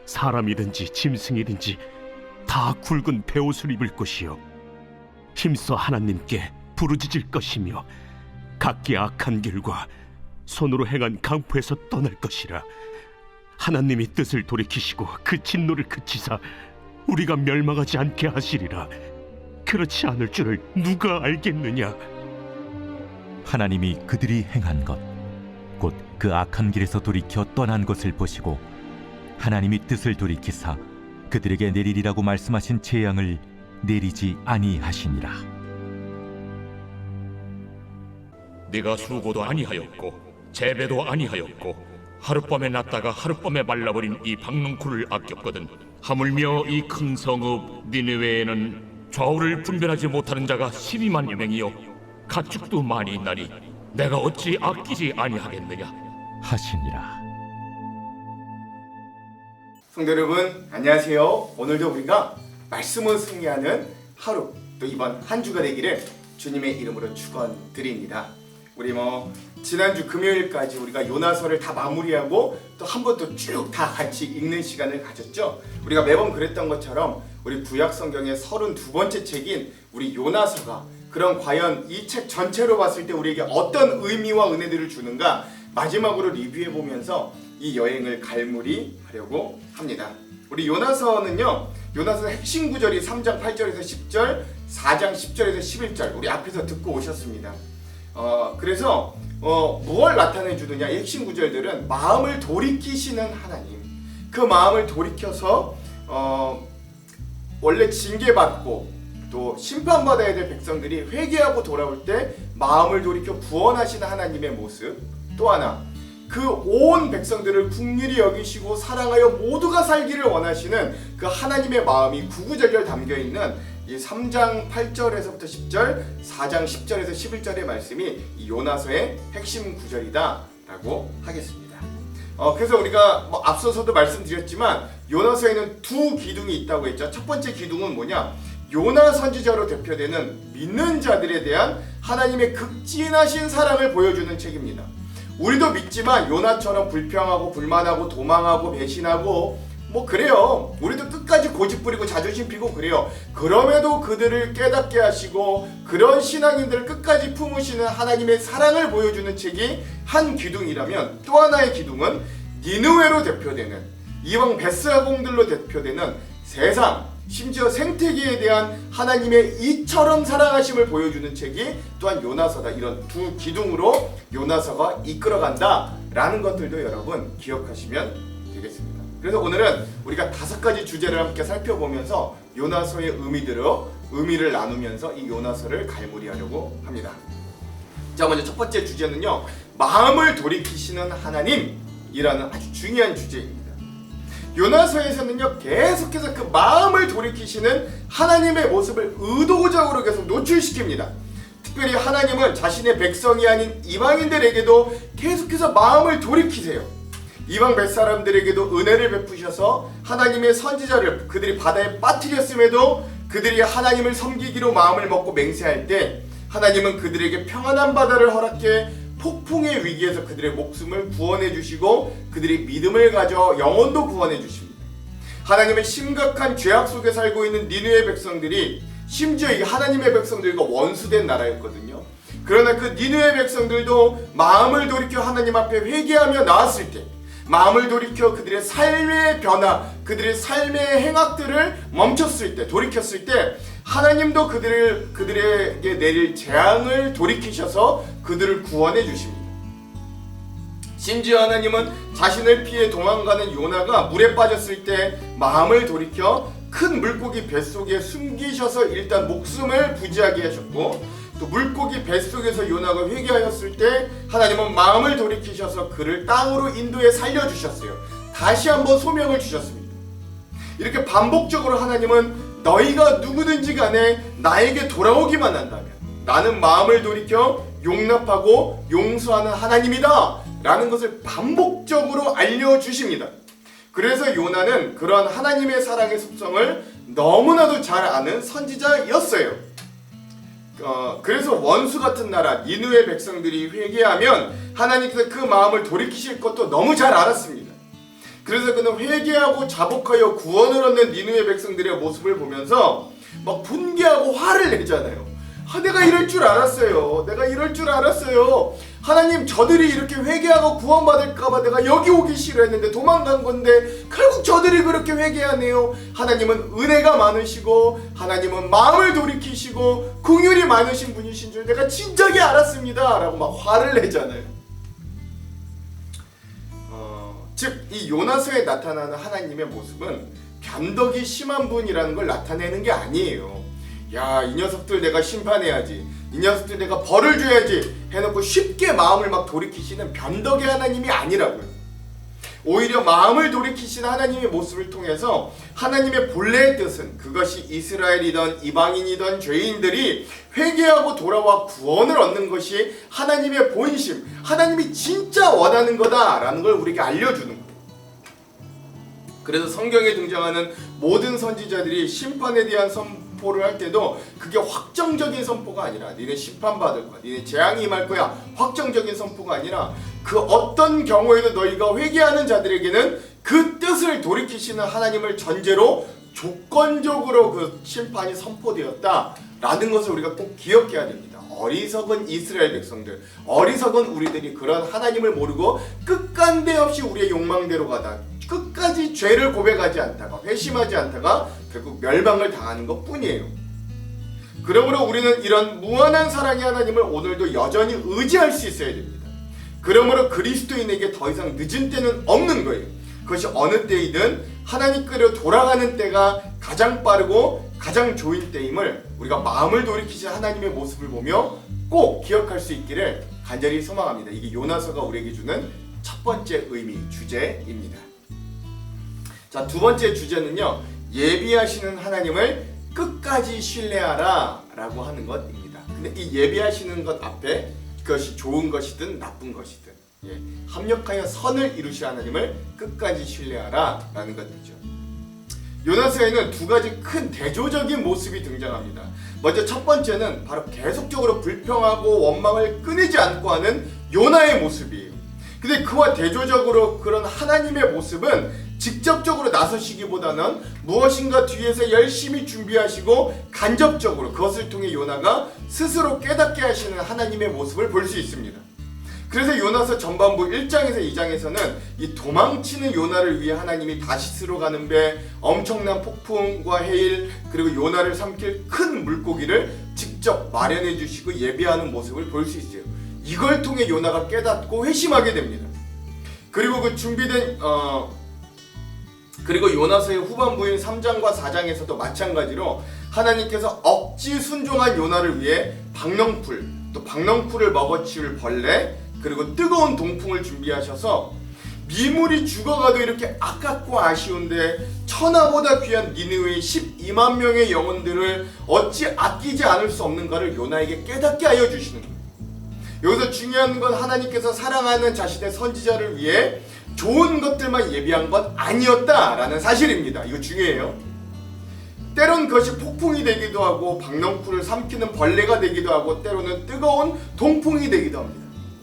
사람이든지 짐승이든지 다 굵은 베옷을 입을 것이요 힘써 하나님께 부르짖을 것이며 각기 악한 길과 손으로 행한 강포에서 떠날 것이라. 하나님이 뜻을 돌이키시고 그 진노를 그치사 우리가 멸망하지 않게 하시리라. 그렇지 않을 줄을 누가 알겠느냐. 하나님이 그들이 행한 것 곧 그 악한 길에서 돌이켜 떠난 것을 보시고 하나님이 뜻을 돌이키사 그들에게 내리리라고 말씀하신 재앙을 내리지 아니하시니라. 네가 수고도 아니하였고 재배도 아니하였고 하룻밤에 났다가 하룻밤에 말라버린 이 박농쿨을 아꼈거든. 하물며 이 큰 성읍 니느웨에는 좌우를 분별하지 못하는 자가 12만여 명이요 가축도 많이 있나니 내가 어찌 아끼지 아니하겠느냐 하시니라. 성도 여러분 안녕하세요. 오늘도 우리가 말씀을 승리하는 하루, 또 이번 한 주가 되기를 주님의 이름으로 축원드립니다. 우리 지난주 금요일까지 우리가 요나서를 다 마무리하고 또 한 번 또 쭉 다 같이 읽는 시간을 가졌죠. 우리가 매번 그랬던 것처럼 우리 구약 성경의 32번째 책인 우리 요나서가 그럼 과연 이 책 전체로 봤을 때 우리에게 어떤 의미와 은혜들을 주는가 마지막으로 리뷰해보면서 이 여행을 갈무리하려고 합니다. 우리 요나서는요, 요나서 핵심 구절이 3장 8절에서 10절, 4장 10절에서 11절 우리 앞에서 듣고 오셨습니다. 그래서 무엇을 나타내 주느냐, 이 핵심 구절들은 마음을 돌이키시는 하나님, 그 마음을 돌이켜서 원래 징계받고 또 심판받아야 될 백성들이 회개하고 돌아올 때 마음을 돌이켜 구원하시는 하나님의 모습, 또 하나 그 온 백성들을 긍휼히 여기시고 사랑하여 모두가 살기를 원하시는 그 하나님의 마음이 구구절절 담겨있는 이 3장 8절에서부터 10절, 4장 10절에서 11절의 말씀이 이 요나서의 핵심 구절이다 라고 하겠습니다. 그래서 우리가 앞서서도 말씀드렸지만 요나서에는 두 기둥이 있다고 했죠. 첫 번째 기둥은 뭐냐, 요나 선지자로 대표되는 믿는 자들에 대한 하나님의 극진하신 사랑을 보여주는 책입니다. 우리도 믿지만 요나처럼 불평하고 불만하고 도망하고 배신하고 그래요. 우리도 끝까지 고집 부리고 자존심 피고 그래요. 그럼에도 그들을 깨닫게 하시고 그런 신앙인들을 끝까지 품으시는 하나님의 사랑을 보여주는 책이 한 기둥이라면, 또 하나의 기둥은 니느웨로 대표되는 이방 베스라공들로 대표되는 세상, 심지어 생태계에 대한 하나님의 이처럼 사랑하심을 보여주는 책이 또한 요나서다. 이런 두 기둥으로 요나서가 이끌어간다 라는 것들도 여러분 기억하시면 되겠습니다. 그래서 오늘은 우리가 5가지 주제를 함께 살펴보면서 요나서의 의미를 나누면서 이 요나서를 갈무리하려고 합니다. 자, 먼저 첫 번째 주제는요, 마음을 돌이키시는 하나님이라는 아주 중요한 주제입니다. 요나서에서는요, 계속해서 그 마음을 돌이키시는 하나님의 모습을 의도적으로 계속 노출시킵니다. 특별히 하나님은 자신의 백성이 아닌 이방인들에게도 계속해서 마음을 돌이키세요. 이방 뱃사람들에게도 은혜를 베푸셔서 하나님의 선지자를 그들이 바다에 빠뜨렸음에도 그들이 하나님을 섬기기로 마음을 먹고 맹세할 때 하나님은 그들에게 평안한 바다를 허락해 폭풍의 위기에서 그들의 목숨을 구원해 주시고 그들이 믿음을 가져 영혼도 구원해 주십니다. 하나님의 심각한 죄악 속에 살고 있는 니느웨 백성들이 심지어 이 하나님의 백성들과 원수된 나라였거든요. 그러나 그 니느웨 백성들도 마음을 돌이켜 하나님 앞에 회개하며 나왔을 때, 마음을 돌이켜 그들의 삶의 변화, 그들의 삶의 행악들을 멈췄을 때, 돌이켰을 때 하나님도 그들에게 내릴 재앙을 돌이키셔서 그들을 구원해 주십니다. 심지어 하나님은 자신을 피해 도망가는 요나가 물에 빠졌을 때 마음을 돌이켜 큰 물고기 뱃속에 숨기셔서 일단 목숨을 부지하게 하셨고, 또 물고기 뱃속에서 요나가 회개하였을 때 하나님은 마음을 돌이키셔서 그를 땅으로 인도해 살려주셨어요. 다시 한번 소명을 주셨습니다. 이렇게 반복적으로 하나님은 너희가 누구든지 간에 나에게 돌아오기만 한다면 나는 마음을 돌이켜 용납하고 용서하는 하나님이다 라는 것을 반복적으로 알려주십니다. 그래서 요나는 그런 하나님의 사랑의 속성을 너무나도 잘 아는 선지자였어요. 그래서 원수 같은 나라 니느웨 백성들이 회개하면 하나님께서 그 마음을 돌이키실 것도 너무 잘 알았습니다. 그래서 그는 회개하고 자복하여 구원을 얻는 니느웨 백성들의 모습을 보면서 막 분개하고 화를 내잖아요. 내가 이럴 줄 알았어요. 내가 이럴 줄 알았어요. 하나님, 저들이 이렇게 회개하고 구원받을까봐 내가 여기 오기 싫어했는데 도망간 건데 결국 저들이 그렇게 회개하네요. 하나님은 은혜가 많으시고 하나님은 마음을 돌이키시고 긍휼이 많으신 분이신 줄 내가 진작에 알았습니다 라고 막 화를 내잖아요. 즉 이 요나서에 나타나는 하나님의 모습은 변덕이 심한 분이라는 걸 나타내는 게 아니에요. 야, 이 녀석들 내가 심판해야지, 이 녀석들 내가 벌을 줘야지 해놓고 쉽게 마음을 막 돌이키시는 변덕의 하나님이 아니라고요. 오히려 마음을 돌이키시는 하나님의 모습을 통해서 하나님의 본래의 뜻은 그것이 이스라엘이든 이방인이든 죄인들이 회개하고 돌아와 구원을 얻는 것이 하나님의 본심, 하나님이 진짜 원하는 거다라는 걸 우리에게 알려주는 거예요. 그래서 성경에 등장하는 모든 선지자들이 심판에 대한 선포를 할 때도 그게 확정적인 선포가 아니라 니네 심판받을 거야, 니네 재앙이 임할 거야, 확정적인 선포가 아니라 그 어떤 경우에도 너희가 회개하는 자들에게는 그 뜻을 돌이키시는 하나님을 전제로 조건적으로 그 심판이 선포되었다라는 것을 우리가 꼭 기억해야 됩니다. 어리석은 이스라엘 백성들, 어리석은 우리들이 그런 하나님을 모르고 끝간데 없이 우리의 욕망대로 가다 끝까지 죄를 고백하지 않다가 회심하지 않다가 결국 멸망을 당하는 것 뿐이에요. 그러므로 우리는 이런 무한한 사랑의 하나님을 오늘도 여전히 의지할 수 있어야 됩니다. 그러므로 그리스도인에게 더 이상 늦은 때는 없는 거예요. 그것이 어느 때이든 하나님께로 돌아가는 때가 가장 빠르고 가장 좋은 때임을 우리가 마음을 돌이키신 하나님의 모습을 보며 꼭 기억할 수 있기를 간절히 소망합니다. 이게 요나서가 우리에게 주는 첫 번째 의미, 주제입니다. 자, 두 번째 주제는요, 예비하시는 하나님을 끝까지 신뢰하라 라고 하는 것입니다. 근데 이 예비하시는 것 앞에 그것이 좋은 것이든 나쁜 것이든 합력하여 선을 이루실 하나님을 끝까지 신뢰하라 라는 것이죠. 요나서에는 두 가지 큰 대조적인 모습이 등장합니다. 먼저 첫 번째는 바로 계속적으로 불평하고 원망을 끊이지 않고 하는 요나의 모습이에요. 근데 그와 대조적으로 그런 하나님의 모습은 직접적으로 나서시기보다는 무엇인가 뒤에서 열심히 준비하시고 간접적으로 그것을 통해 요나가 스스로 깨닫게 하시는 하나님의 모습을 볼 수 있습니다. 그래서 요나서 전반부 1장에서 2장에서는 이 도망치는 요나를 위해 하나님이 다시스로 가는 배, 엄청난 폭풍과 해일, 그리고 요나를 삼킬 큰 물고기를 직접 마련해 주시고 예비하는 모습을 볼 수 있어요. 이걸 통해 요나가 깨닫고 회심하게 됩니다. 그리고 그 준비된 그리고 요나서의 후반부인 3장과 4장에서도 마찬가지로 하나님께서 억지 순종한 요나를 위해 박넝풀, 또 박넝풀을 먹어치울 벌레, 그리고 뜨거운 동풍을 준비하셔서 미물이 죽어가도 이렇게 아깝고 아쉬운데 천하보다 귀한 니느웨의 12만 명의 영혼들을 어찌 아끼지 않을 수 없는가를 요나에게 깨닫게 하여 주시는 거예요. 여기서 중요한 건 하나님께서 사랑하는 자신의 선지자를 위해 좋은 것들만 예비한 건 아니었다라는 사실입니다. 이거 중요해요. 때론 그것이 폭풍이 되기도 하고 박넝쿨을 삼키는 벌레가 되기도 하고 때로는 뜨거운 동풍이 되기도 합니다.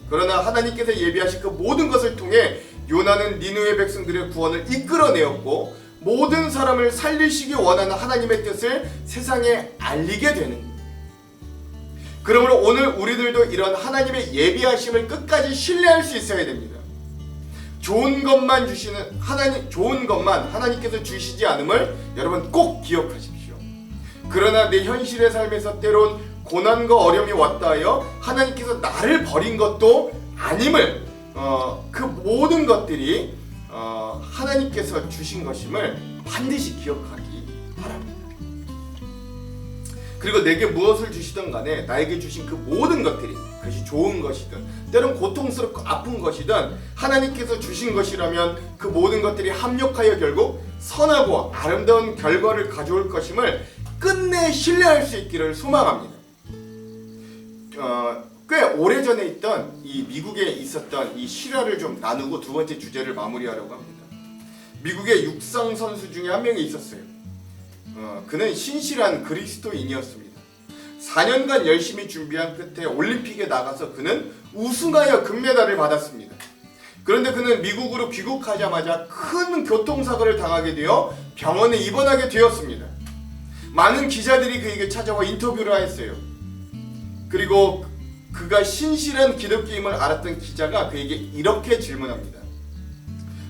그러나 하나님께서 예비하신 그 모든 것을 통해 요나는 니느웨 백성들의 구원을 이끌어내었고 모든 사람을 살리시기 원하는 하나님의 뜻을 세상에 알리게 되는 거예요. 그러므로 오늘 우리들도 이런 하나님의 예비하심을 끝까지 신뢰할 수 있어야 됩니다. 좋은 것만 주시는 하나님, 좋은 것만 하나님께서 주시지 않음을 여러분 꼭 기억하십시오. 그러나 내 현실의 삶에서 때론 고난과 어려움이 왔다 하여 하나님께서 나를 버린 것도 아님을 그 모든 것들이 하나님께서 주신 것임을 반드시 기억하기 바랍니다. 그리고 내게 무엇을 주시든 간에 나에게 주신 그 모든 것들이 그것이 좋은 것이든 때론 고통스럽고 아픈 것이든 하나님께서 주신 것이라면 그 모든 것들이 합력하여 결국 선하고 아름다운 결과를 가져올 것임을 끝내 신뢰할 수 있기를 소망합니다. 꽤 오래전에 있던 이 미국에 있었던 이 실화를 좀 나누고 두 번째 주제를 마무리하려고 합니다. 미국의 육상 선수 중에 한 명이 있었어요. 그는 신실한 그리스도인이었습니다. 4년간 열심히 준비한 끝에 올림픽에 나가서 그는 우승하여 금메달을 받았습니다. 그런데 그는 미국으로 귀국하자마자 큰 교통사고를 당하게 되어 병원에 입원하게 되었습니다. 많은 기자들이 그에게 찾아와 인터뷰를 했어요. 그리고 그가 신실한 기독교임을 알았던 기자가 그에게 이렇게 질문합니다.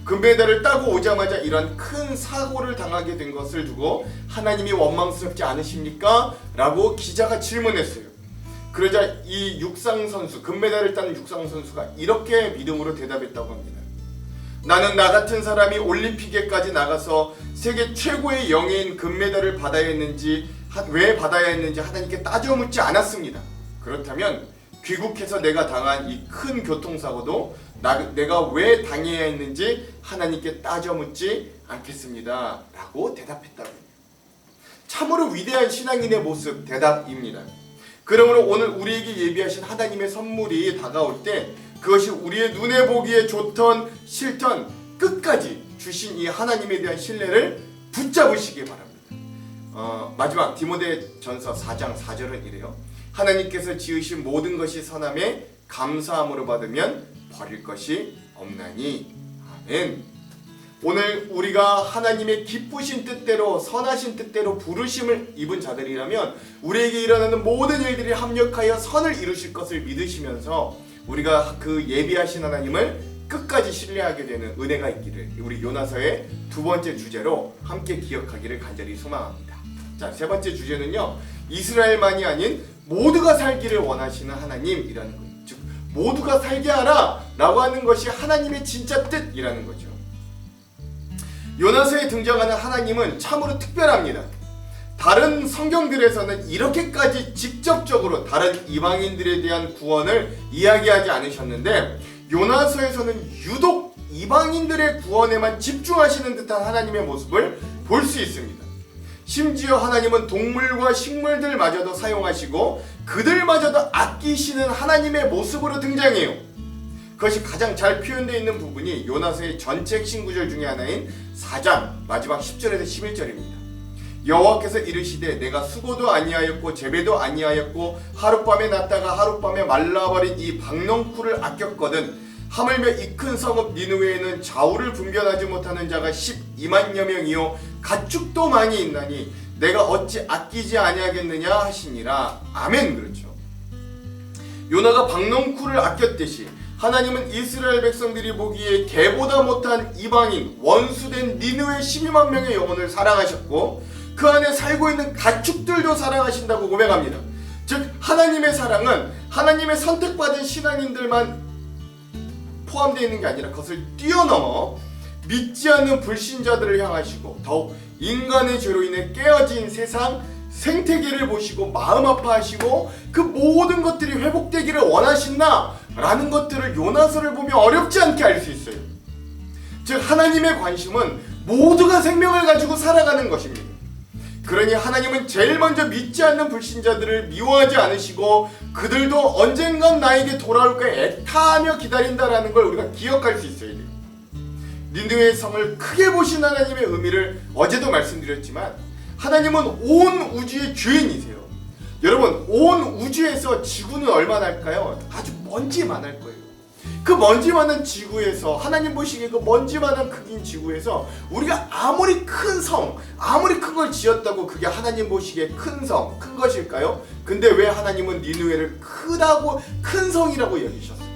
금메달을 따고 오자마자 이런 큰 사고를 당하게 된 것을 두고 하나님이 원망스럽지 않으십니까? 라고 기자가 질문했어요. 그러자 이 육상선수, 금메달을 딴 육상선수가 이렇게 믿음으로 대답했다고 합니다. 나는 나 같은 사람이 올림픽에까지 나가서 세계 최고의 영예인 금메달을 받아야 했는지, 왜 받아야 했는지 하나님께 따져 묻지 않았습니다. 그렇다면 귀국해서 내가 당한 이 큰 교통사고도 내가 왜 당해야 했는지 하나님께 따져 묻지 않겠습니다. 라고 대답했다고 합니다. 참으로 위대한 신앙인의 모습, 대답입니다. 그러므로 오늘 우리에게 예비하신 하나님의 선물이 다가올 때 그것이 우리의 눈에 보기에 좋던 싫던 끝까지 주신 이 하나님에 대한 신뢰를 붙잡으시기 바랍니다. 마지막 디모데전서 4장 4절은 이래요. 하나님께서 지으신 모든 것이 선함에 감사함으로 받으면 버릴 것이 없나니. 아멘. 오늘 우리가 하나님의 기쁘신 뜻대로 선하신 뜻대로 부르심을 입은 자들이라면 우리에게 일어나는 모든 일들이 합력하여 선을 이루실 것을 믿으시면서 우리가 그 예비하신 하나님을 끝까지 신뢰하게 되는 은혜가 있기를 우리 요나서의 두 번째 주제로 함께 기억하기를 간절히 소망합니다. 자, 세 번째 주제는요, 이스라엘만이 아닌 모두가 살기를 원하시는 하나님이라는 거예요. 즉 모두가 살게 하라 라고 하는 것이 하나님의 진짜 뜻이라는 거죠. 요나서에 등장하는 하나님은 참으로 특별합니다. 다른 성경들에서는 이렇게까지 직접적으로 다른 이방인들에 대한 구원을 이야기하지 않으셨는데 요나서에서는 유독 이방인들의 구원에만 집중하시는 듯한 하나님의 모습을 볼 수 있습니다. 심지어 하나님은 동물과 식물들마저도 사용하시고 그들마저도 아끼시는 하나님의 모습으로 등장해요. 그것이 가장 잘 표현되어 있는 부분이 요나서의 전체 핵심 구절 중에 하나인 4장 마지막 10절에서 11절입니다. 여호와께서 이르시되 내가 수고도 아니하였고 재배도 아니하였고 하룻밤에 났다가 하룻밤에 말라버린 이 박농쿨을 아꼈거든. 하물며 이 큰 성읍 니느웨에는 좌우를 분별하지 못하는 자가 12만여 명이요 가축도 많이 있나니 내가 어찌 아끼지 아니하겠느냐 하시니라. 아멘. 그렇죠. 요나가 박농쿨을 아꼈듯이 하나님은 이스라엘 백성들이 보기에 개보다 못한 이방인 원수된 니느웨 12만 명의 영혼을 사랑하셨고 그 안에 살고 있는 가축들도 사랑하신다고 고백합니다. 즉 하나님의 사랑은 하나님의 선택받은 신앙인들만 포함되어 있는 게 아니라 그것을 뛰어넘어 믿지 않는 불신자들을 향하시고 더욱 인간의 죄로 인해 깨어진 세상 생태계를 보시고 마음 아파하시고 그 모든 것들이 회복되기를 원하신다 라는 것들을 요나서를 보면 어렵지 않게 알 수 있어요. 즉 하나님의 관심은 모두가 생명을 가지고 살아가는 것입니다. 그러니 하나님은 제일 먼저 믿지 않는 불신자들을 미워하지 않으시고 그들도 언젠간 나에게 돌아올 까 애타하며 기다린다라는 걸 우리가 기억할 수 있어야 돼요. 니느웨 성을 크게 보신 하나님의 의미를 어제도 말씀드렸지만 하나님은 온 우주의 주인이세요. 여러분 온 우주에서 지구는 얼마나 할까요? 아주 먼지만할 거예요. 그 먼지만한 지구에서 하나님 보시기에 그 먼지만한 크기인 지구에서 우리가 아무리 큰 성, 아무리 큰 걸 지었다고 그게 하나님 보시기에 큰 성, 큰 것일까요? 근데 왜 하나님은 니느웨를 크다고 큰 성이라고 여기셨을까요?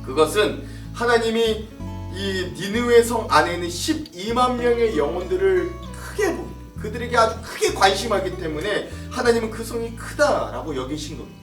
그것은 하나님이 이 니느웨 성 안에 있는 12만 명의 영혼들을 크게 봅니다. 그들에게 아주 크게 관심하기 때문에 하나님은 그 성이 크다라고 여기신 겁니다.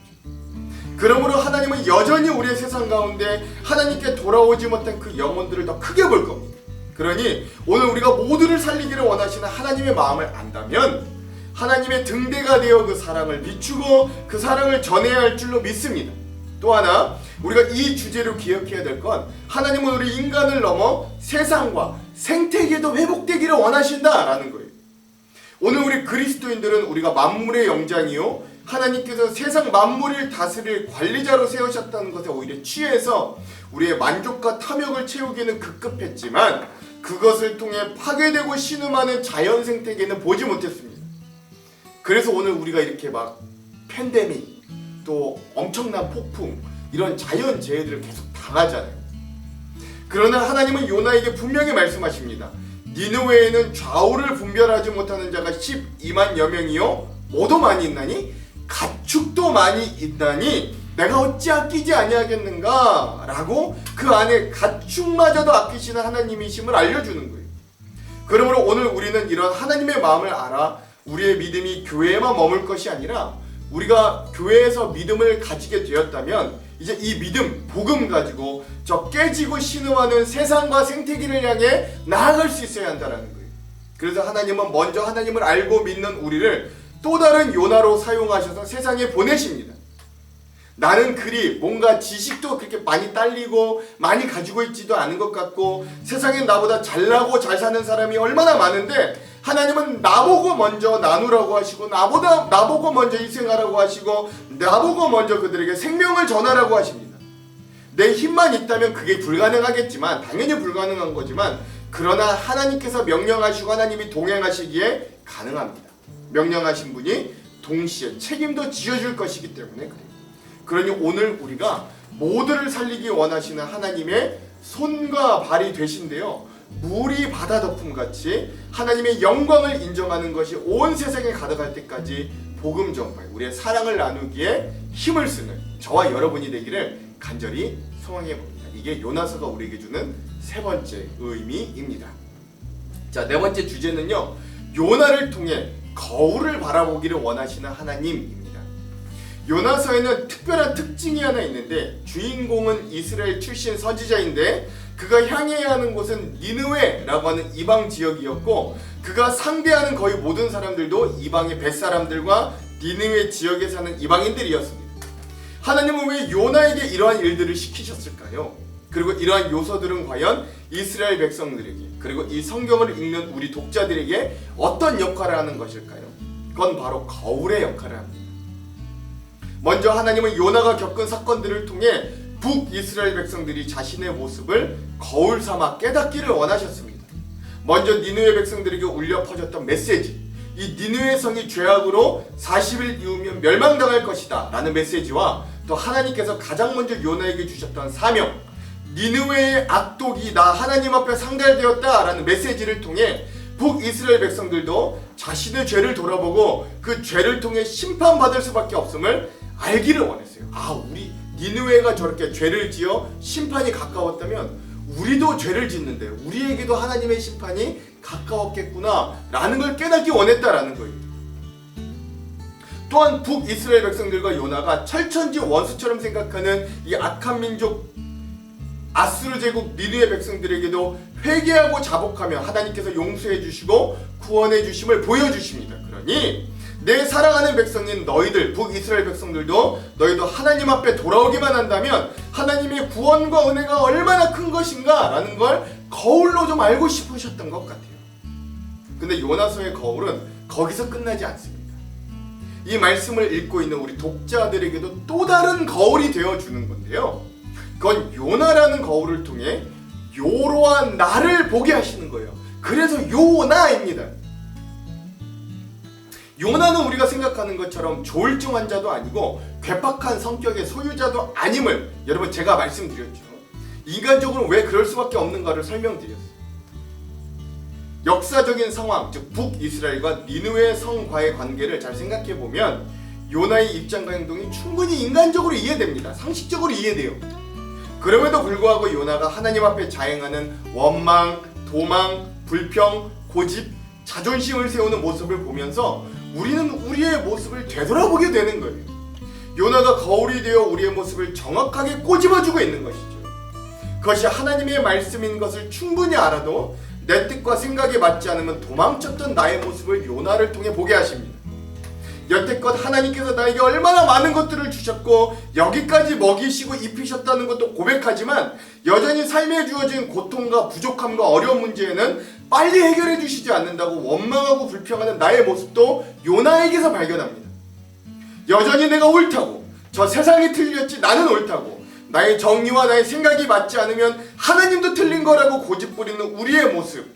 그러므로 하나님은 여전히 우리의 세상 가운데 하나님께 돌아오지 못한 그 영혼들을 더 크게 볼 겁니다. 그러니 오늘 우리가 모두를 살리기를 원하시는 하나님의 마음을 안다면 하나님의 등대가 되어 그 사랑을 비추고 그 사랑을 전해야 할 줄로 믿습니다. 또 하나 우리가 이 주제로 기억해야 될 건 하나님은 우리 인간을 넘어 세상과 생태계도 회복되기를 원하신다라는 거예요. 오늘 우리 그리스도인들은 우리가 만물의 영장이요 하나님께서 세상 만물을 다스릴 관리자로 세우셨다는 것에 오히려 취해서 우리의 만족과 탐욕을 채우기는 급급했지만 그것을 통해 파괴되고 신음하는 자연 생태계는 보지 못했습니다. 그래서 오늘 우리가 이렇게 막 팬데믹 또 엄청난 폭풍 이런 자연 재해들을 계속 당하잖아요. 그러나 하나님은 요나에게 분명히 말씀하십니다. 니느웨에는 좌우를 분별하지 못하는 자가 12만여 명이요 모두 많이 있나니 가축도 많이 있나니 내가 어찌 아끼지 아니하겠는가 라고 그 안에 가축마저도 아끼시는 하나님이심을 알려주는 거예요. 그러므로 오늘 우리는 이런 하나님의 마음을 알아 우리의 믿음이 교회에만 머물 것이 아니라 우리가 교회에서 믿음을 가지게 되었다면 이제 이 믿음, 복음 가지고 저 깨지고 신음하는 세상과 생태계를 향해 나아갈 수 있어야 한다는 거예요. 그래서 하나님은 먼저 하나님을 알고 믿는 우리를 또 다른 요나로 사용하셔서 세상에 보내십니다. 나는 그리 뭔가 지식도 그렇게 많이 딸리고 많이 가지고 있지도 않은 것 같고 세상에 나보다 잘나고 잘 사는 사람이 얼마나 많은데 하나님은 나보고 먼저 나누라고 하시고 나보고 먼저 희생하라고 하시고 나보고 먼저 그들에게 생명을 전하라고 하십니다. 내 힘만 있다면 그게 불가능하겠지만 당연히 불가능한 거지만 그러나 하나님께서 명령하시고 하나님이 동행하시기에 가능합니다. 명령하신 분이 동시에 책임도 지어줄 것이기 때문에 그래요. 그러니 오늘 우리가 모두를 살리기 원하시는 하나님의 손과 발이 되신데요. 물이 바다 덮음같이 하나님의 영광을 인정하는 것이 온 세상에 가득할 때까지 복음 전파에 우리의 사랑을 나누기에 힘을 쓰는 저와 여러분이 되기를 간절히 소망해 봅니다. 이게 요나서가 우리에게 주는 세 번째 의미입니다. 자, 네 번째 주제는요. 요나를 통해 거울을 바라보기를 원하시는 하나님입니다. 요나서에는 특별한 특징이 하나 있는데 주인공은 이스라엘 출신 선지자인데 그가 향해야 하는 곳은 니느웨라고 하는 이방 지역이었고 그가 상대하는 거의 모든 사람들도 이방의 벳사람들과 니느웨 지역에 사는 이방인들이었습니다. 하나님은 왜 요나에게 이러한 일들을 시키셨을까요? 그리고 이러한 요소들은 과연 이스라엘 백성들에게 그리고 이 성경을 읽는 우리 독자들에게 어떤 역할을 하는 것일까요? 그건 바로 거울의 역할을 합니다. 먼저 하나님은 요나가 겪은 사건들을 통해 북이스라엘 백성들이 자신의 모습을 거울 삼아 깨닫기를 원하셨습니다. 먼저 니느웨 백성들에게 울려 퍼졌던 메시지, 이 니느웨 성이 죄악으로 40일 이후면 멸망당할 것이다 라는 메시지와 또 하나님께서 가장 먼저 요나에게 주셨던 사명, 니느웨의 악독이 나 하나님 앞에 상달되었다 라는 메시지를 통해 북이스라엘 백성들도 자신의 죄를 돌아보고 그 죄를 통해 심판받을 수밖에 없음을 알기를 원했어요. 아, 우리 니느웨가 저렇게 죄를 지어 심판이 가까웠다면 우리도 죄를 짓는데 우리에게도 하나님의 심판이 가까웠겠구나 라는 걸 깨닫기 원했다라는 거예요. 또한 북이스라엘 백성들과 요나가 철천지 원수처럼 생각하는 이 악한 민족 아수르 제국 니느웨 백성들에게도 회개하고 자복하며 하나님께서 용서해 주시고 구원해 주심을 보여주십니다. 그러니 내 사랑하는 백성인 너희들 북이스라엘 백성들도 너희도 하나님 앞에 돌아오기만 한다면 하나님의 구원과 은혜가 얼마나 큰 것인가 라는 걸 거울로 좀 알고 싶으셨던 것 같아요. 근데 요나서의 거울은 거기서 끝나지 않습니다. 이 말씀을 읽고 있는 우리 독자들에게도 또 다른 거울이 되어주는 건데요. 그건 요나라는 거울을 통해 요로한 나를 보게 하시는 거예요. 그래서 요나입니다. 요나는 우리가 생각하는 것처럼 조울증 환자도 아니고 괴팍한 성격의 소유자도 아님을 여러분 제가 말씀드렸죠. 인간적으로 왜 그럴 수밖에 없는가를 설명드렸어요. 역사적인 상황, 즉 북이스라엘과 니느웨 성과의 관계를 잘 생각해보면 요나의 입장과 행동이 충분히 인간적으로 이해됩니다. 상식적으로 이해돼요. 그럼에도 불구하고 요나가 하나님 앞에 자행하는 원망, 도망, 불평, 고집, 자존심을 세우는 모습을 보면서 우리는 우리의 모습을 되돌아보게 되는 거예요. 요나가 거울이 되어 우리의 모습을 정확하게 꼬집어주고 있는 것이죠. 그것이 하나님의 말씀인 것을 충분히 알아도 내 뜻과 생각에 맞지 않으면 도망쳤던 나의 모습을 요나를 통해 보게 하십니다. 여태껏 하나님께서 나에게 얼마나 많은 것들을 주셨고 여기까지 먹이시고 입히셨다는 것도 고백하지만 여전히 삶에 주어진 고통과 부족함과 어려운 문제에는 빨리 해결해 주시지 않는다고 원망하고 불평하는 나의 모습도 요나에게서 발견합니다. 여전히 내가 옳다고, 저 세상이 틀렸지 나는 옳다고, 나의 정의와 나의 생각이 맞지 않으면 하나님도 틀린 거라고 고집부리는 우리의 모습,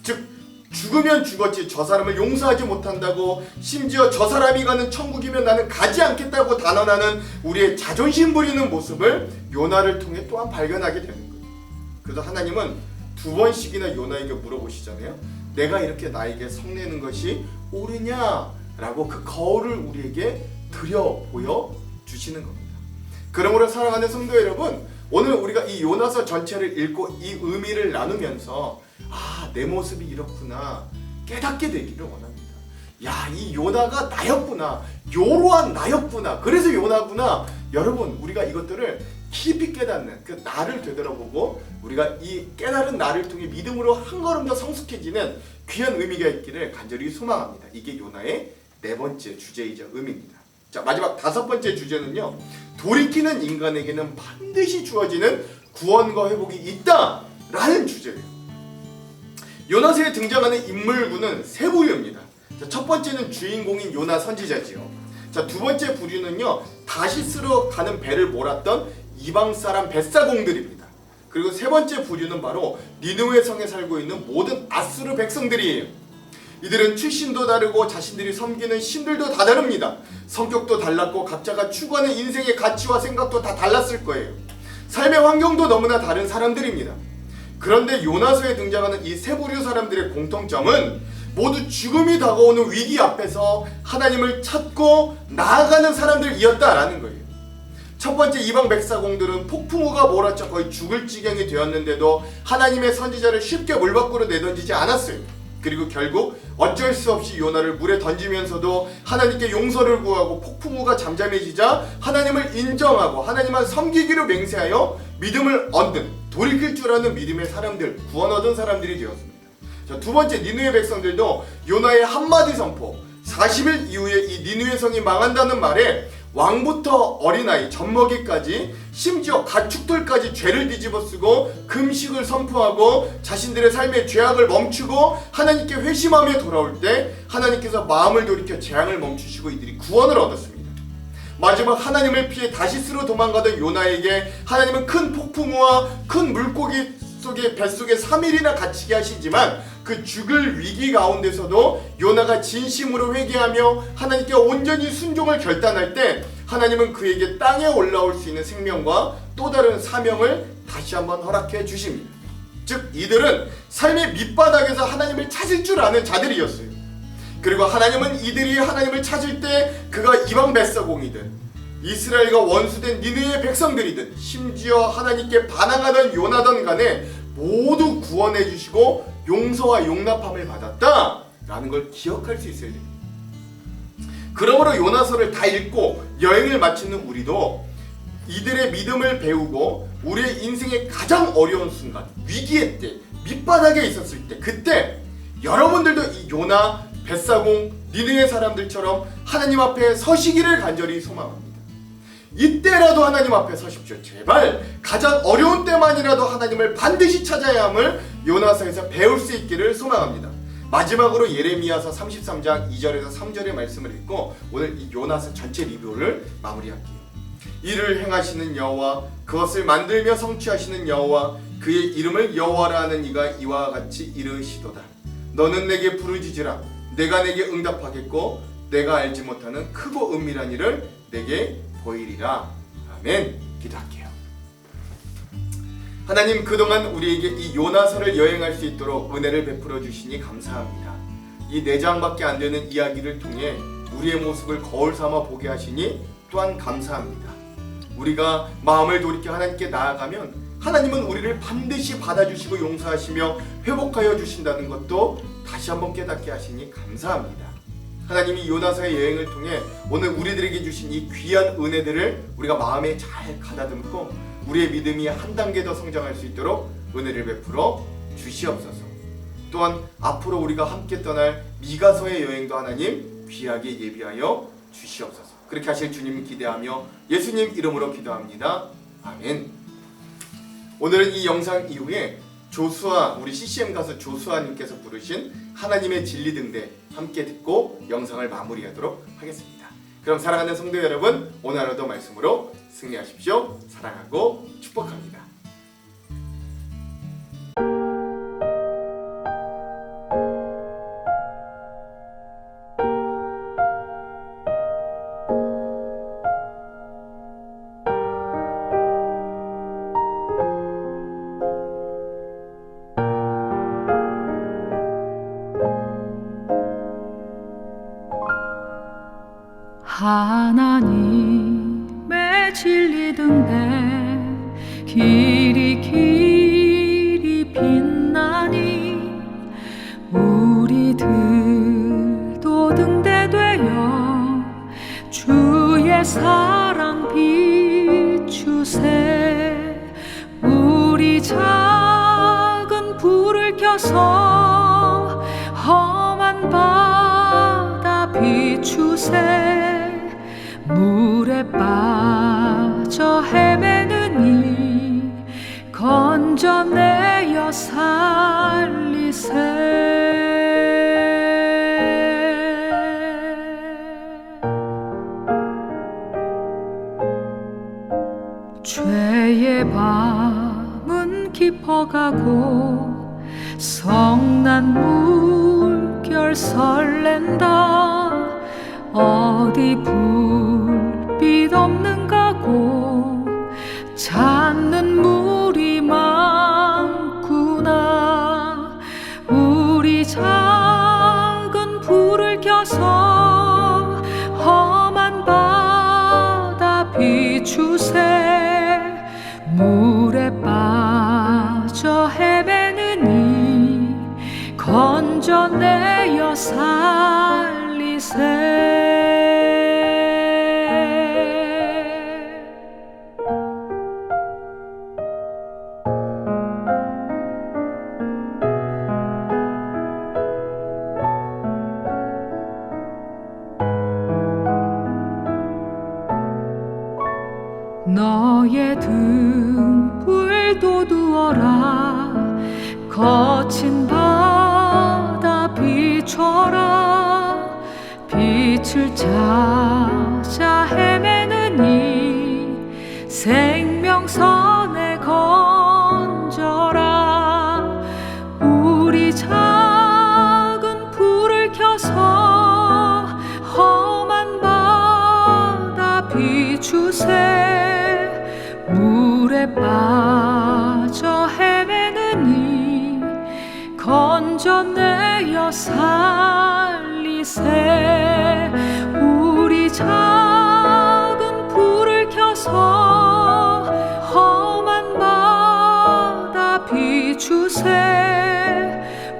즉 죽으면 죽었지 저 사람을 용서하지 못한다고, 심지어 저 사람이 가는 천국이면 나는 가지 않겠다고 단언하는 우리의 자존심 부리는 모습을 요나를 통해 또한 발견하게 되는 거예요. 그래서 하나님은 두 번씩이나 요나에게 물어보시잖아요. 내가 이렇게 나에게 성내는 것이 옳으냐라고 그 거울을 우리에게 들여 보여 주시는 겁니다. 그러므로 사랑하는 성도 여러분, 오늘 우리가 이 요나서 전체를 읽고 이 의미를 나누면서 내 모습이 이렇구나 깨닫게 되기를 원합니다. 이 요나가 나였구나, 요로한 나였구나, 그래서 요나구나. 여러분, 우리가 이것들을 깊이 깨닫는 그 나를 되돌아보고 우리가 이 깨달은 나를 통해 믿음으로 한 걸음 더 성숙해지는 귀한 의미가 있기를 간절히 소망합니다. 이게 요나의 네 번째 주제이자 의미입니다. 자, 마지막 다섯 번째 주제는요, 돌이키는 인간에게는 반드시 주어지는 구원과 회복이 있다라는 주제예요. 요나서에 등장하는 인물군은 세 부류입니다. 자, 첫 번째는 주인공인 요나 선지자지요. 자, 두 번째 부류는요, 다시스로 가는 배를 몰았던 이방 사람 벳사공들입니다. 그리고 세 번째 부류는 바로 니느웨 성에 살고 있는 모든 아수르 백성들이에요. 이들은 출신도 다르고 자신들이 섬기는 신들도 다 다릅니다. 성격도 달랐고 각자가 추구하는 인생의 가치와 생각도 다 달랐을 거예요. 삶의 환경도 너무나 다른 사람들입니다. 그런데 요나서에 등장하는 이 세 부류 사람들의 공통점은 모두 죽음이 다가오는 위기 앞에서 하나님을 찾고 나아가는 사람들이었다라는 거예요. 첫 번째 이방 백사공들은 폭풍우가 몰아쳐 거의 죽을 지경이 되었는데도 하나님의 선지자를 쉽게 물 밖으로 내던지지 않았어요. 그리고 결국 어쩔 수 없이 요나를 물에 던지면서도 하나님께 용서를 구하고 폭풍우가 잠잠해지자 하나님을 인정하고 하나님만 섬기기로 맹세하여 믿음을 얻는, 돌이킬 줄 아는 믿음의 사람들, 구원 얻은 사람들이 되었습니다. 자, 두 번째 니느웨 백성들도 요나의 한마디 선포, 40일 이후에 이 니느웨 성이 망한다는 말에 왕부터 어린아이, 젖먹이까지 심지어 가축들까지 죄를 뒤집어쓰고 금식을 선포하고 자신들의 삶의 죄악을 멈추고 하나님께 회심하며 돌아올 때 하나님께서 마음을 돌이켜 재앙을 멈추시고 이들이 구원을 얻었습니다. 마지막 하나님을 피해 다시스로 도망가던 요나에게 하나님은 큰 폭풍우와 큰 물고기 속에 뱃속에 3일이나 갇히게 하시지만 그 죽을 위기 가운데서도 요나가 진심으로 회개하며 하나님께 온전히 순종을 결단할 때 하나님은 그에게 땅에 올라올 수 있는 생명과 또 다른 사명을 다시 한번 허락해 주십니다. 즉 이들은 삶의 밑바닥에서 하나님을 찾을 줄 아는 자들이었어요. 그리고 하나님은 이들이 하나님을 찾을 때 그가 이방 벳사공이든 이스라엘과 원수된 니느웨 백성들이든 심지어 하나님께 반항하던 요나든 간에 모두 구원해 주시고 용서와 용납함을 받았다라는 걸 기억할 수 있어야 됩니다. 그러므로 요나서를 다 읽고 여행을 마치는 우리도 이들의 믿음을 배우고 우리의 인생의 가장 어려운 순간, 위기의 때, 밑바닥에 있었을 때, 그때 여러분들도 이 요나, 벳사공, 니느웨 사람들처럼 하나님 앞에 서시기를 간절히 소망합니다. 이때라도 하나님 앞에 서십시오. 제발 가장 어려운 때만이라도 하나님을 반드시 찾아야 함을 요나서에서 배울 수 있기를 소망합니다. 마지막으로 예레미야서 33장 2절에서 3절의 말씀을 읽고 오늘 이 요나서 전체 리뷰를 마무리할게요. 이를 행하시는 여호와, 그것을 만들며 성취하시는 여호와, 그의 이름을 여호와라 하는 이가 이와 같이 이르시도다. 너는 내게 부르짖으라. 내가 내게 응답하겠고 내가 알지 못하는 크고 은밀한 일을 내게 보이리라. 아멘. 기도할게요. 하나님, 그동안 우리에게 이 요나서를 여행할 수 있도록 은혜를 베풀어 주시니 감사합니다. 이 4장밖에 안 되는 이야기를 통해 우리의 모습을 거울 삼아 보게 하시니 또한 감사합니다. 우리가 마음을 돌이켜 하나님께 나아가면 하나님은 우리를 반드시 받아주시고 용서하시며 회복하여 주신다는 것도 다시 한번 깨닫게 하시니 감사합니다. 하나님이 요나서의 여행을 통해 오늘 우리들에게 주신 이 귀한 은혜들을 우리가 마음에 잘 가다듬고 우리의 믿음이 한 단계 더 성장할 수 있도록 은혜를 베풀어 주시옵소서. 또한 앞으로 우리가 함께 떠날 미가서의 여행도 하나님 귀하게 예비하여 주시옵소서. 그렇게 하실 주님 기대하며 예수님 이름으로 기도합니다. 아멘. 오늘은 이 영상 이후에 조수아, 우리 CCM 가수 조수아님께서 부르신 하나님의 진리 등대 함께 듣고 영상을 마무리하도록 하겠습니다. 그럼 사랑하는 성도 여러분, 오늘 하루도 말씀으로 승리하십시오. 사랑하고 축복합니다. 길이 길이 빛나니 우리들도 등대되어 주의 사랑 비추세. 우리 작은 불을 켜서 험한 바다 비추세. 물에 빠져 헤매느니 건져내어 살리세. 죄의 밤은 깊어가고 성난 물결 설렌다. 어디 불빛 없는가 고 찾는 물이 많구나. 우리 작은 불을 켜서 험한 바다 비추세. 물에 빠져 헤매느니 건져내어 살리세. 너의 등불도 두어라. 거친 바다 비춰라. 빛을 찾아 헤매느니 생명선에 건져라. 우리 작은 불을 켜서 험한 바다 비추세. 물에 빠져 헤매느니 건져내어 살리세. 우리 작은 불을 켜서 험한 바다 비추세.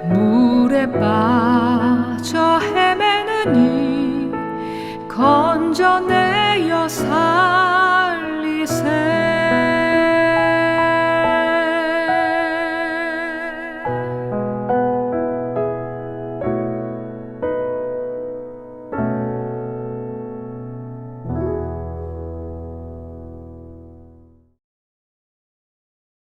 물에 빠져 헤매느니 건져내어 살리세.